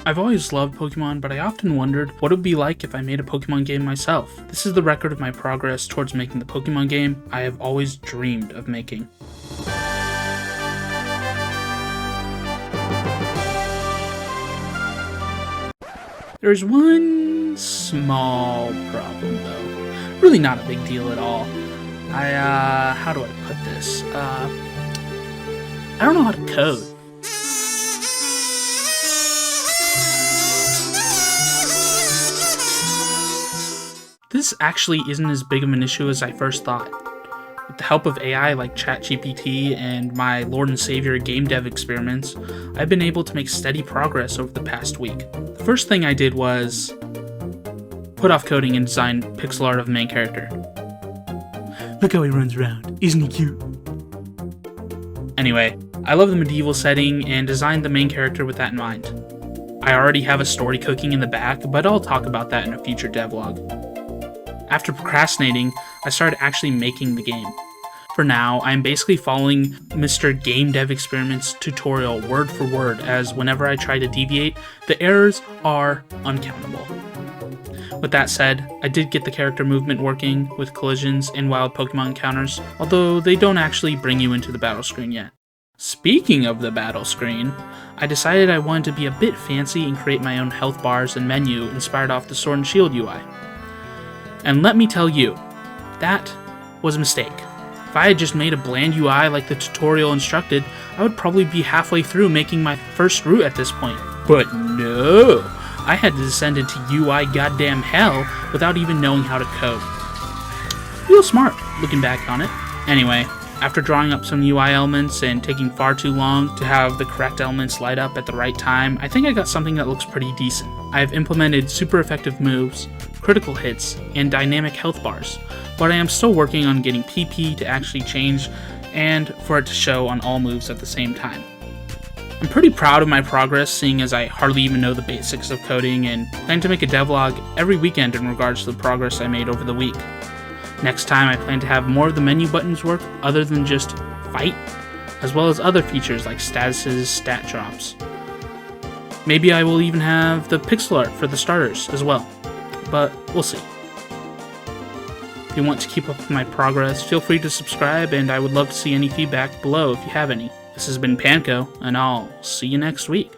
I've always loved Pokemon, but I often wondered what it would be like if I made a Pokemon game myself. This is the record of my progress towards making the Pokemon game I have always dreamed of making. There's one small problem though. Really not a big deal at all. How do I put this? I don't know how to code. This actually isn't as big of an issue as I first thought. With the help of AI like ChatGPT and my Lord and Savior game dev experiments, I've been able to make steady progress over the past week. The first thing I did was put off coding and design pixel art of the main character. Look how he runs around, isn't he cute? Anyway, I love the medieval setting and designed the main character with that in mind. I already have a story cooking in the back, but I'll talk about that in a future devlog. After procrastinating, I started actually making the game. For now, I'm basically following Mr. Game Dev Experiment's tutorial word for word, as whenever I try to deviate, the errors are uncountable. With that said, I did get the character movement working with collisions and wild Pokemon encounters, although they don't actually bring you into the battle screen yet. Speaking of the battle screen, I decided I wanted to be a bit fancy and create my own health bars and menu inspired off the Sword and Shield UI. And let me tell you, that was a mistake. If I had just made a bland UI like the tutorial instructed, I would probably be halfway through making my first route at this point. But no, I had to descend into UI goddamn hell without even knowing how to code. Real smart, looking back on it. Anyway, after drawing up some UI elements and taking far too long to have the correct elements light up at the right time, I think I got something that looks pretty decent. I have implemented super effective moves, critical hits, and dynamic health bars, but I am still working on getting PP to actually change and for it to show on all moves at the same time. I'm pretty proud of my progress, seeing as I hardly even know the basics of coding, and plan to make a devlog every weekend in regards to the progress I made over the week. Next time I plan to have more of the menu buttons work other than just fight, as well as other features like statuses, stat drops. Maybe I will even have the pixel art for the starters as well, but we'll see. If you want to keep up with my progress, feel free to subscribe, and I would love to see any feedback below if you have any. This has been Panco, and I'll see you next week.